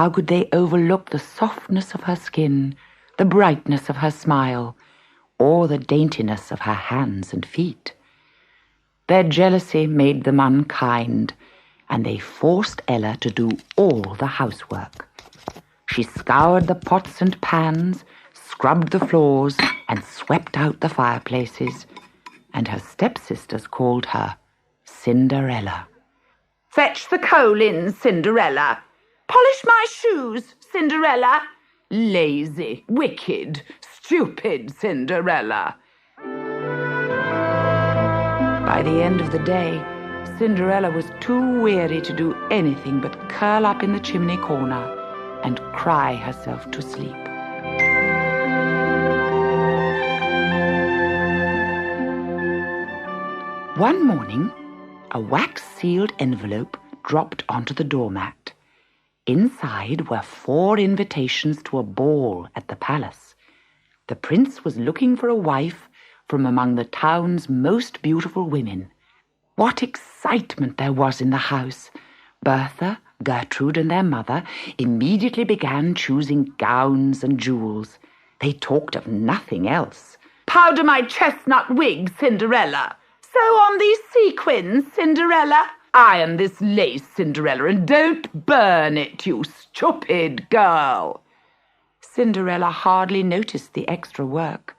how could they overlook the softness of her skin, the brightness of her smile, or the daintiness of her hands and feet? Their jealousy made them unkind, and they forced Ella to do all the housework. She scoured the pots and pans, scrubbed the floors, and swept out the fireplaces, and her stepsisters called her Cinderella. "Fetch the coal in, Cinderella. Polish my shoes, Cinderella. Lazy, wicked, stupid Cinderella." By the end of the day, Cinderella was too weary to do anything but curl up in the chimney corner and cry herself to sleep. One morning, a wax-sealed envelope dropped onto the doormat. Inside were 4 invitations to a ball at the palace. The prince was looking for a wife from among the town's most beautiful women. What excitement there was in the house! Bertha, Gertrude, and their mother immediately began choosing gowns and jewels. They talked of nothing else. "Powder my chestnut wig, Cinderella. Sew on these sequins, Cinderella. Iron this lace, Cinderella, and don't burn it, you stupid girl." Cinderella hardly noticed the extra work.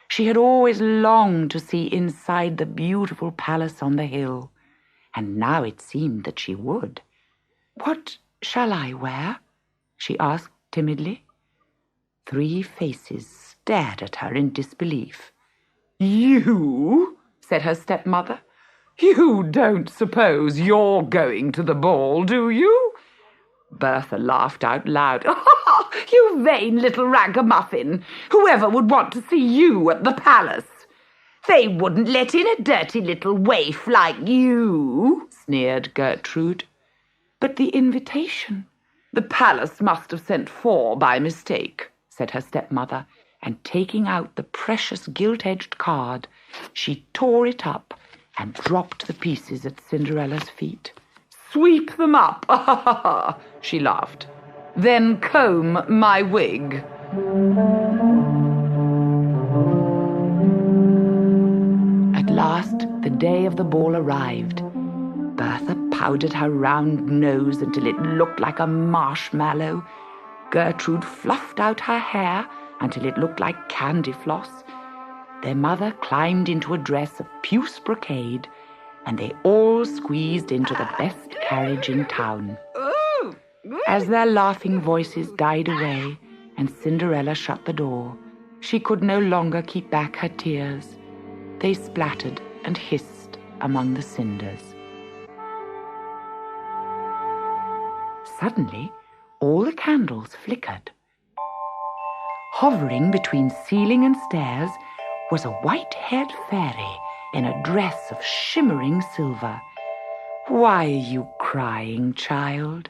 She had always longed to see inside the beautiful palace on the hill, and now it seemed that she would. "What shall I wear?" she asked timidly. 3 faces stared at her in disbelief. "You?" said her stepmother. "You don't suppose you're going to the ball, do you?" Bertha laughed out loud. "You vain little ragamuffin! Whoever would want to see you at the palace? They wouldn't let in a dirty little waif like you," sneered Gertrude. "But the invitation—" "The palace must have sent 4 by mistake," said her stepmother, and taking out the precious gilt-edged card, she tore it up and dropped the pieces at Cinderella's feet. "Sweep them up," she laughed. "Then comb my wig." At last, the day of the ball arrived. Bertha powdered her round nose until it looked like a marshmallow. Gertrude fluffed out her hair until it looked like candy floss. Their mother climbed into a dress of puce brocade, and they all squeezed into the best carriage in town. As their laughing voices died away and Cinderella shut the door, she could no longer keep back her tears. They splattered and hissed among the cinders. Suddenly, all the candles flickered. Hovering between ceiling and stairs was a white-haired fairy in a dress of shimmering silver. "Why are you crying, child?"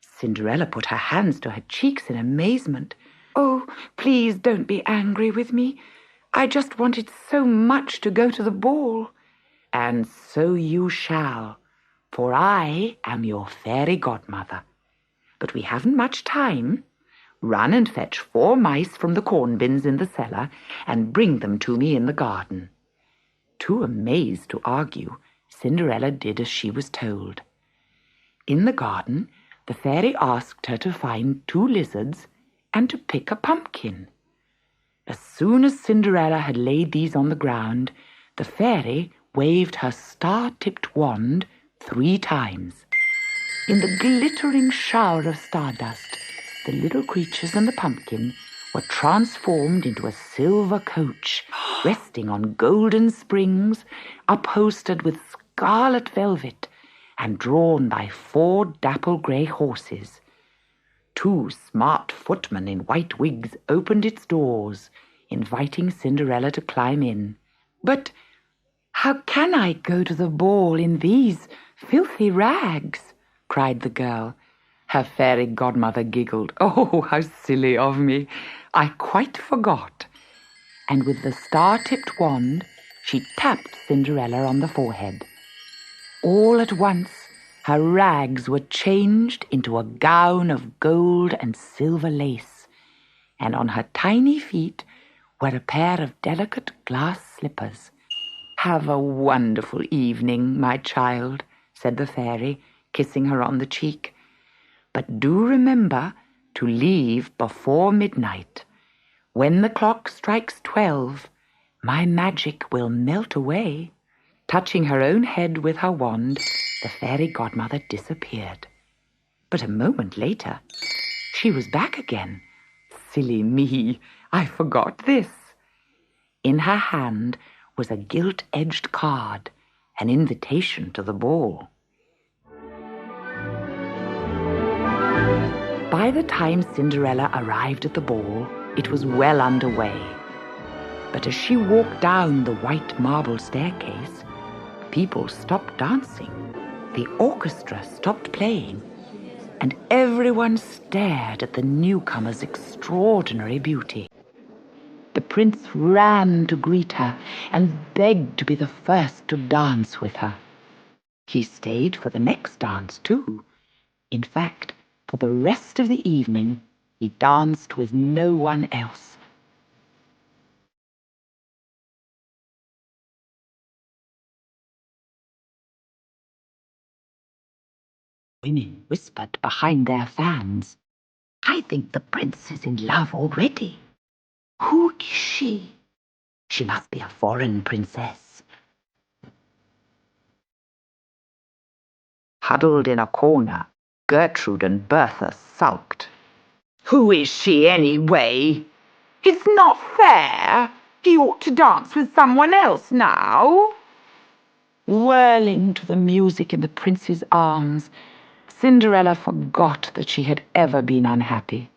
Cinderella put her hands to her cheeks in amazement. "Oh, please don't be angry with me. I just wanted so much to go to the ball." "And so you shall, for I am your fairy godmother. But we haven't much time. Run and fetch 4 mice from the corn bins in the cellar and bring them to me in the garden." Too amazed to argue, Cinderella did as she was told. In the garden, the fairy asked her to find 2 lizards and to pick a pumpkin. As soon as Cinderella had laid these on the ground, the fairy waved her star-tipped wand 3 times. In the glittering shower of stardust, the little creatures and the pumpkin were transformed into a silver coach, resting on golden springs, upholstered with scarlet velvet, and drawn by 4 dapple-grey horses. 2 smart footmen in white wigs opened its doors, inviting Cinderella to climb in. "But how can I go to the ball in these filthy rags?" cried the girl. Her fairy godmother giggled. "Oh, how silly of me! I quite forgot." And with the star-tipped wand, she tapped Cinderella on the forehead. All at once, Her rags were changed into a gown of gold and silver lace, and on her tiny feet were a pair of delicate glass slippers. "Have a wonderful evening, my child," said the fairy, kissing her on the cheek. "But do remember to leave before midnight. When the clock strikes 12, my magic will melt away." Touching her own head with her wand, the fairy godmother disappeared. But a moment later, she was back again. Silly me, I forgot this. In her hand was a gilt-edged card, an invitation to the ball. By the time Cinderella arrived at the ball, it was well underway. But as she walked down the white marble staircase, people stopped dancing, the orchestra stopped playing, and everyone stared at the newcomer's extraordinary beauty. The prince ran to greet her and begged to be the first to dance with her. He stayed for the next dance, too. In fact, for the rest of the evening, he danced with no one else. Women whispered behind their fans, "I think the prince is in love already. Who is she? She must be a foreign princess." Huddled in a corner, Gertrude and Bertha sulked. "Who is she, anyway? It's not fair. He ought to dance with someone else now." Whirling to the music in the prince's arms, Cinderella forgot that she had ever been unhappy.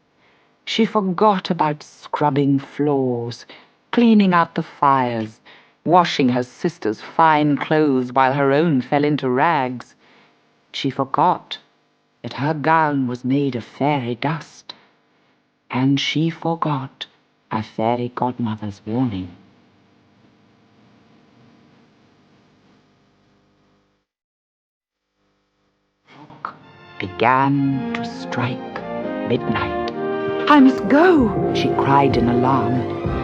She forgot about scrubbing floors, cleaning out the fires, washing her sister's fine clothes while her own fell into rags. She forgot that her gown was made of fairy dust, and she forgot her fairy godmother's warning. Clock began to strike midnight. "I must go," she cried in alarm.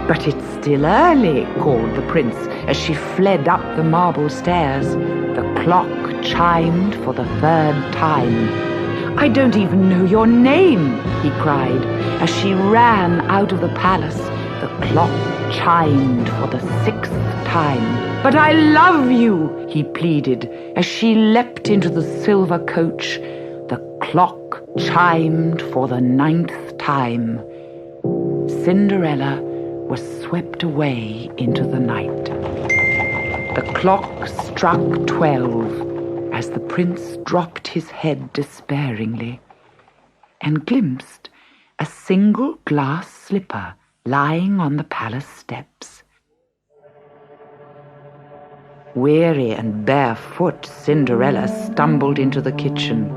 "But it's still early," called the prince as she fled up the marble stairs. The clock chimed for the 3rd time. "I don't even know your name," he cried. As she ran out of the palace, the clock chimed for the 6th time. "But I love you," he pleaded. As she leapt into the silver coach, the clock chimed for the 9th time. Cinderella was swept away into the night. The clock struck 12 as the prince dropped his head despairingly and glimpsed a single glass slipper lying on the palace steps. Weary and barefoot, Cinderella stumbled into the kitchen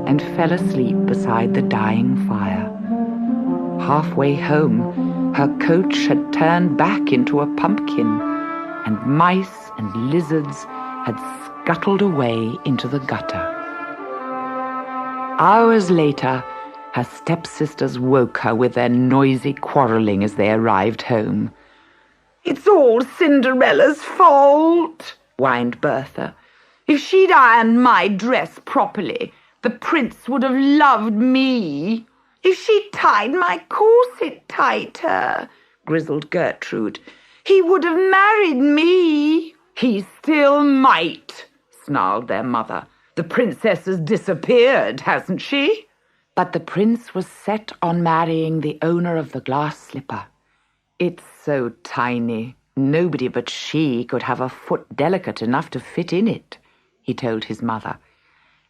and fell asleep beside the dying fire. Halfway home, her coach had turned back into a pumpkin, and mice and lizards had scuttled away into the gutter. Hours later, her stepsisters woke her with their noisy quarrelling as they arrived home. "It's all Cinderella's fault," whined Bertha. "If she'd ironed my dress properly, the prince would have loved me. If she'd tied my corset tighter," grizzled Gertrude, "he would have married me." "He still might," snarled their mother. "The princess has disappeared, hasn't she?" But the prince was set on marrying the owner of the glass slipper. "It's so tiny, nobody but she could have a foot delicate enough to fit in it," he told his mother.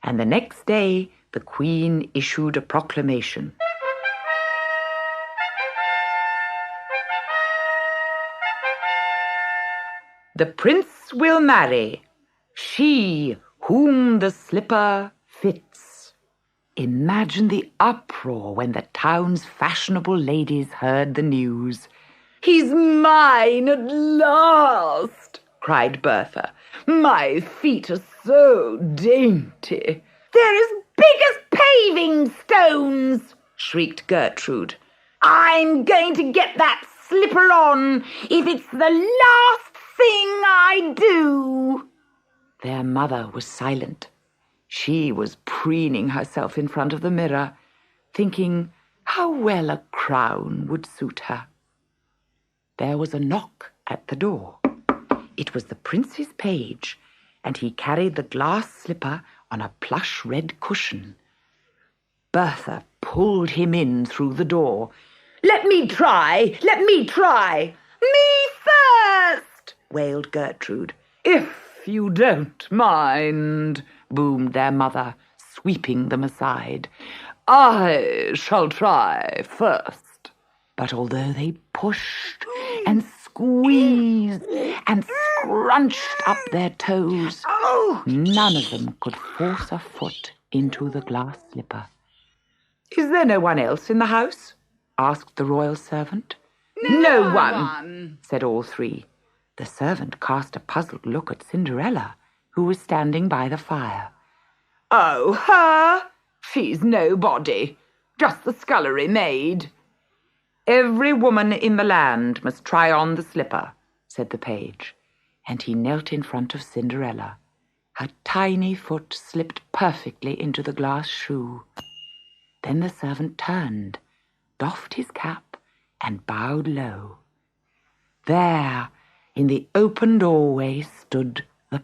And the next day the queen issued a proclamation. "The prince will marry she whom the slipper fits." Imagine the uproar when the town's fashionable ladies heard the news. "He's mine at last," cried Bertha. "My feet are so dainty. They're as big as paving stones, shrieked Gertrude. I'm going to get that slipper on if it's the last thing I do. Their mother was silent. She was preening herself in front of the mirror, thinking how well a crown would suit her. There was a knock at the door. It was the prince's page, and he carried the glass slipper on a plush red cushion. Bertha pulled him in through the door. Let me try! Let me try! Me first! Wailed Gertrude. If you don't mind, boomed their mother, sweeping them aside. I shall try first. But although they pushed and squeezed and scrunched up their toes, none of them could force a foot into the glass slipper. Is there no one else in the house? Asked the royal servant. No one, said all three. The servant cast a puzzled look at Cinderella, who was standing by the fire. Oh, her? She's nobody, just the scullery maid. Every woman in the land must try on the slipper, said the page, and he knelt in front of Cinderella. Her tiny foot slipped perfectly into the glass shoe. Then the servant turned, doffed his cap, and bowed low. There, in the open doorway, stood the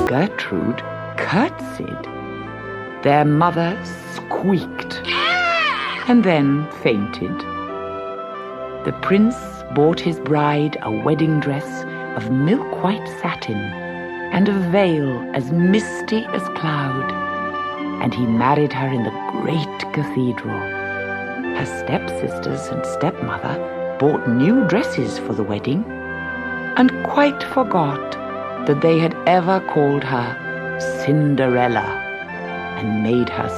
Gertrude curtsied. Their mother squeaked and then fainted. The prince bought his bride a wedding dress of milk-white satin and a veil as misty as cloud, and he married her in the great cathedral. Her stepsisters and stepmother bought new dresses for the wedding and quite forgot that they had ever called her Cinderella and made her